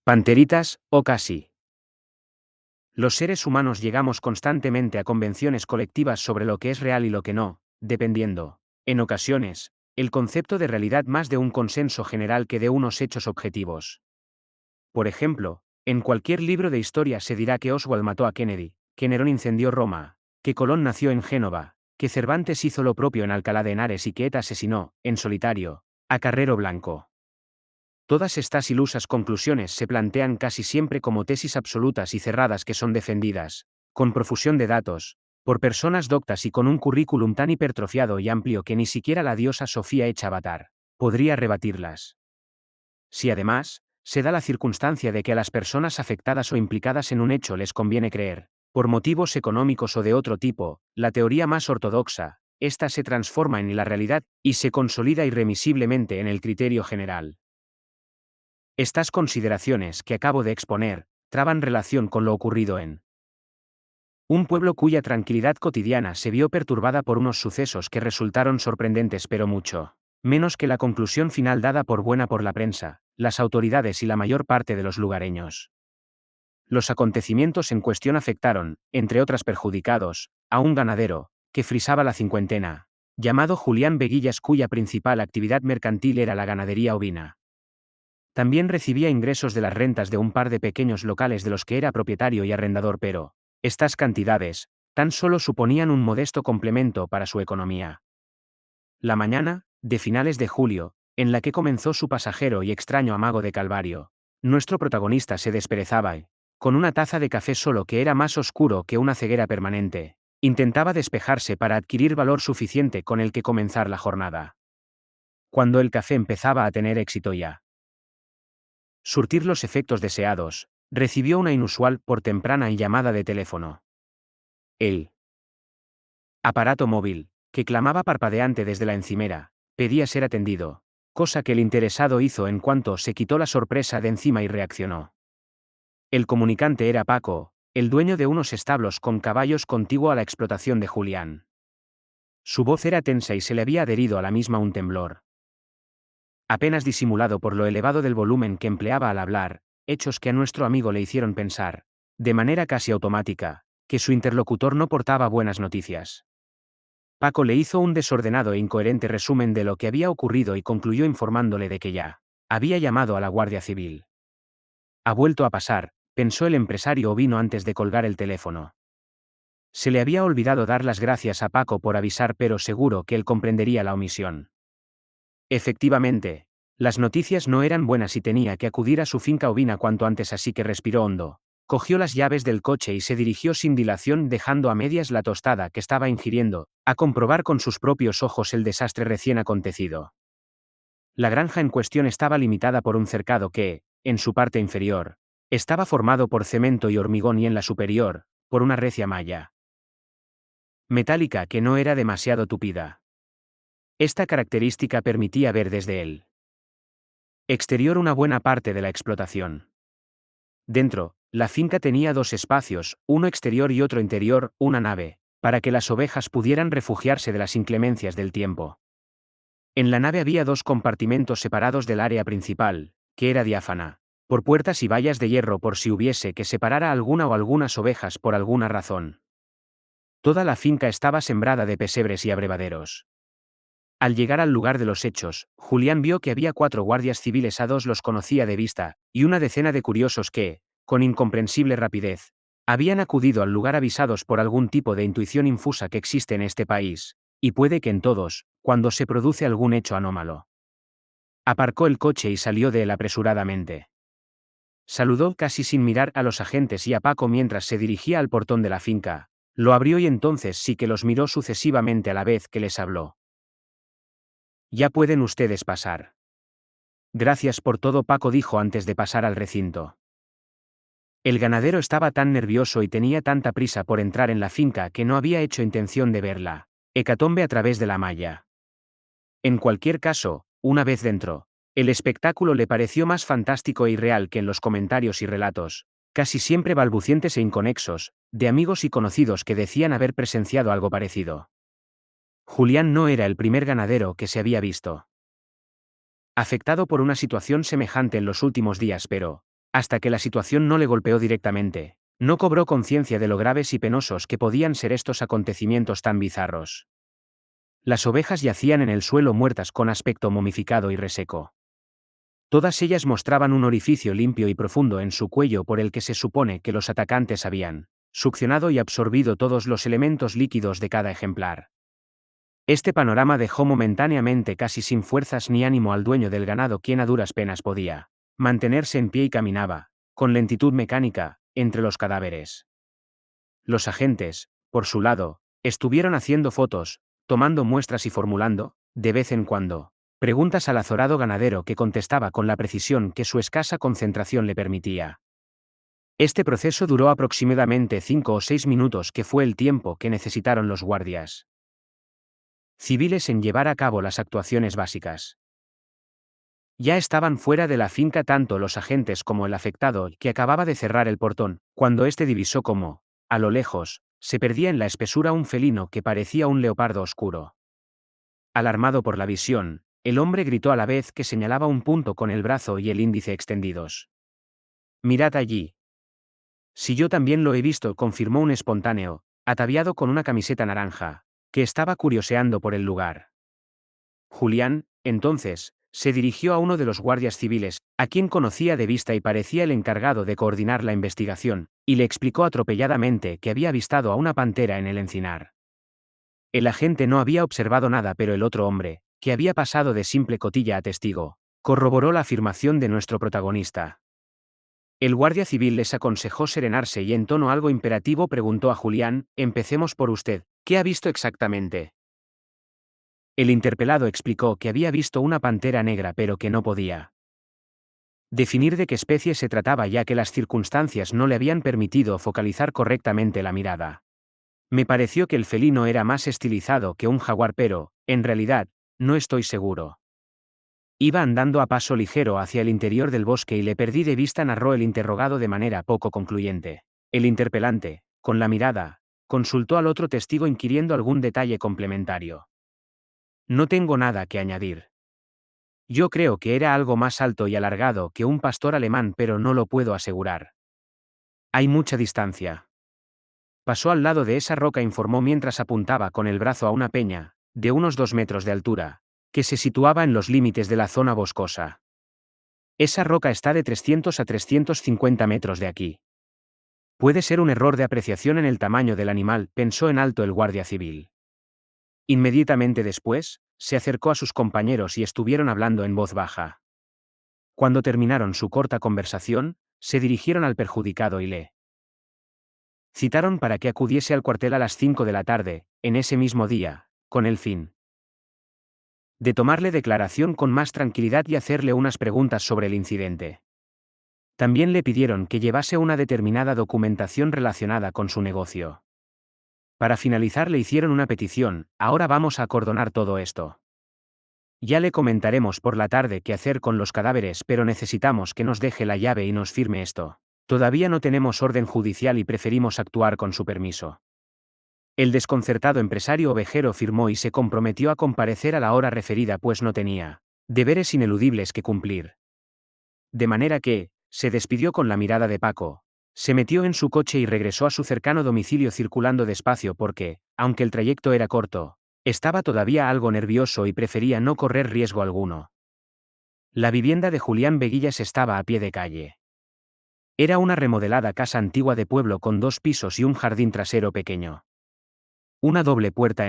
Panteritas, o casi. Los seres humanos llegamos constantemente a convenciones colectivas sobre lo que es real y lo que no, dependiendo, en ocasiones, el concepto de realidad más de un consenso general que de unos hechos objetivos. Por ejemplo, en cualquier libro de historia se dirá que Oswald mató a Kennedy, que Nerón incendió Roma, que Colón nació en Génova, que Cervantes hizo lo propio en Alcalá de Henares y que ETA asesinó, en solitario, a Carrero Blanco. Todas estas ilusas conclusiones se plantean casi siempre como tesis absolutas y cerradas que son defendidas, con profusión de datos, por personas doctas y con un currículum tan hipertrofiado y amplio que ni siquiera la diosa Sofía hecha avatar podría rebatirlas. Si además, se da la circunstancia de que a las personas afectadas o implicadas en un hecho les conviene creer, por motivos económicos o de otro tipo, la teoría más ortodoxa, ésta se transforma en la realidad y se consolida irremisiblemente en el criterio general. Estas consideraciones que acabo de exponer, traban relación con lo ocurrido en un pueblo cuya tranquilidad cotidiana se vio perturbada por unos sucesos que resultaron sorprendentes pero mucho menos que la conclusión final dada por buena por la prensa, las autoridades y la mayor parte de los lugareños. Los acontecimientos en cuestión afectaron, entre otras perjudicados, a un ganadero, que frisaba la cincuentena, llamado Julián Veguillas, cuya principal actividad mercantil era la ganadería ovina. También recibía ingresos de las rentas de un par de pequeños locales de los que era propietario y arrendador, pero estas cantidades tan solo suponían un modesto complemento para su economía. La mañana, de finales de julio, en la que comenzó su pasajero y extraño amago de Calvario, nuestro protagonista se desperezaba y, con una taza de café solo que era más oscuro que una ceguera permanente, intentaba despejarse para adquirir valor suficiente con el que comenzar la jornada. Cuando el café empezaba a tener éxito ya surtir los efectos deseados, recibió una inusual por temprana y llamada de teléfono. El aparato móvil, que clamaba parpadeante desde la encimera, pedía ser atendido, cosa que el interesado hizo en cuanto se quitó la sorpresa de encima y reaccionó. El comunicante era Paco, el dueño de unos establos con caballos contiguo a la explotación de Julián. Su voz era tensa y se le había adherido a la misma un temblor, apenas disimulado por lo elevado del volumen que empleaba al hablar, hechos que a nuestro amigo le hicieron pensar, de manera casi automática, que su interlocutor no portaba buenas noticias. Paco le hizo un desordenado e incoherente resumen de lo que había ocurrido y concluyó informándole de que ya había llamado a la Guardia Civil. Ha vuelto a pasar, pensó el empresario ovino antes de colgar el teléfono. Se le había olvidado dar las gracias a Paco por avisar, pero seguro que él comprendería la omisión. Efectivamente, las noticias no eran buenas y tenía que acudir a su finca ovina cuanto antes, así que respiró hondo, cogió las llaves del coche y se dirigió sin dilación, dejando a medias la tostada que estaba ingiriendo, a comprobar con sus propios ojos el desastre recién acontecido. La granja en cuestión estaba limitada por un cercado que, en su parte inferior, estaba formado por cemento y hormigón y en la superior, por una recia malla metálica que no era demasiado tupida. Esta característica permitía ver desde el exterior una buena parte de la explotación. Dentro, la finca tenía dos espacios, uno exterior y otro interior, una nave, para que las ovejas pudieran refugiarse de las inclemencias del tiempo. En la nave había dos compartimentos separados del área principal, que era diáfana, por puertas y vallas de hierro por si hubiese que separar a alguna o algunas ovejas por alguna razón. Toda la finca estaba sembrada de pesebres y abrevaderos. Al llegar al lugar de los hechos, Julián vio que había 4 guardias civiles, a 2 los conocía de vista, y una decena de curiosos que, con incomprensible rapidez, habían acudido al lugar avisados por algún tipo de intuición infusa que existe en este país, y puede que en todos, cuando se produce algún hecho anómalo. Aparcó el coche y salió de él apresuradamente. Saludó casi sin mirar a los agentes y a Paco mientras se dirigía al portón de la finca, lo abrió y entonces sí que los miró sucesivamente a la vez que les habló. Ya pueden ustedes pasar. Gracias por todo, Paco dijo antes de pasar al recinto. El ganadero estaba tan nervioso y tenía tanta prisa por entrar en la finca que no había hecho intención de verla hecatombe a través de la malla. En cualquier caso, una vez dentro, el espectáculo le pareció más fantástico e irreal que en los comentarios y relatos, casi siempre balbucientes e inconexos, de amigos y conocidos que decían haber presenciado algo parecido. Julián no era el primer ganadero que se había visto afectado por una situación semejante en los últimos días, pero Hasta que la situación no le golpeó directamente, no cobró conciencia de lo graves y penosos que podían ser estos acontecimientos tan bizarros. Las ovejas yacían en el suelo muertas con aspecto momificado y reseco. Todas ellas mostraban un orificio limpio y profundo en su cuello por el que se supone que los atacantes habían succionado y absorbido todos los elementos líquidos de cada ejemplar. Este panorama dejó momentáneamente casi sin fuerzas ni ánimo al dueño del ganado, quien a duras penas podía mantenerse en pie y caminaba, con lentitud mecánica, entre los cadáveres. Los agentes, por su lado, estuvieron haciendo fotos, tomando muestras y formulando, de vez en cuando, preguntas al azorado ganadero, que contestaba con la precisión que su escasa concentración le permitía. Este proceso duró aproximadamente 5 o 6 minutos, que fue el tiempo que necesitaron los guardias civiles en llevar a cabo las actuaciones básicas. Ya estaban fuera de la finca tanto los agentes como el afectado, que acababa de cerrar el portón, cuando éste divisó cómo, a lo lejos, se perdía en la espesura un felino que parecía un leopardo oscuro. Alarmado por la visión, el hombre gritó a la vez que señalaba un punto con el brazo y el índice extendidos. «Mirad allí». «Si yo también lo he visto», confirmó un espontáneo, ataviado con una camiseta naranja, que estaba curioseando por el lugar. Julián, entonces, se dirigió a uno de los guardias civiles, a quien conocía de vista y parecía el encargado de coordinar la investigación, y le explicó atropelladamente que había avistado a una pantera en el encinar. El agente no había observado nada, pero el otro hombre, que había pasado de simple cotilla a testigo, corroboró la afirmación de nuestro protagonista. El guardia civil les aconsejó serenarse y en tono algo imperativo preguntó a Julián: «Empecemos por usted, ¿qué ha visto exactamente?». El interpelado explicó que había visto una pantera negra, pero que no podía definir de qué especie se trataba, ya que las circunstancias no le habían permitido focalizar correctamente la mirada. «Me pareció que el felino era más estilizado que un jaguar, pero, en realidad, no estoy seguro. Iba andando a paso ligero hacia el interior del bosque y le perdí de vista», narró el interrogado de manera poco concluyente. El interpelante, con la mirada, consultó al otro testigo inquiriendo algún detalle complementario. «No tengo nada que añadir. Yo creo que era algo más alto y alargado que un pastor alemán, pero no lo puedo asegurar. Hay mucha distancia». «Pasó al lado de esa roca», informó mientras apuntaba con el brazo a una peña, de unos 2 metros de altura, que se situaba en los límites de la zona boscosa. «Esa roca está de 300 a 350 metros de aquí». «Puede ser un error de apreciación en el tamaño del animal», pensó en alto el guardia civil. Inmediatamente después, se acercó a sus compañeros y estuvieron hablando en voz baja. Cuando terminaron su corta conversación, se dirigieron al perjudicado y le citaron para que acudiese al cuartel a las 5 de la tarde, en ese mismo día, con el fin de tomarle declaración con más tranquilidad y hacerle unas preguntas sobre el incidente. También le pidieron que llevase una determinada documentación relacionada con su negocio. Para finalizar le hicieron una petición: «Ahora vamos a acordonar todo esto. Ya le comentaremos por la tarde qué hacer con los cadáveres, pero necesitamos que nos deje la llave y nos firme esto. Todavía no tenemos orden judicial y preferimos actuar con su permiso». El desconcertado empresario ovejero firmó y se comprometió a comparecer a la hora referida, pues no tenía deberes ineludibles que cumplir. De manera que, se despidió con la mirada de Paco, se metió en su coche y regresó a su cercano domicilio circulando despacio porque, aunque el trayecto era corto, estaba todavía algo nervioso y prefería no correr riesgo alguno. La vivienda de Julián Veguillas estaba a pie de calle. Era una remodelada casa antigua de pueblo con 2 pisos y un jardín trasero pequeño. Una doble puerta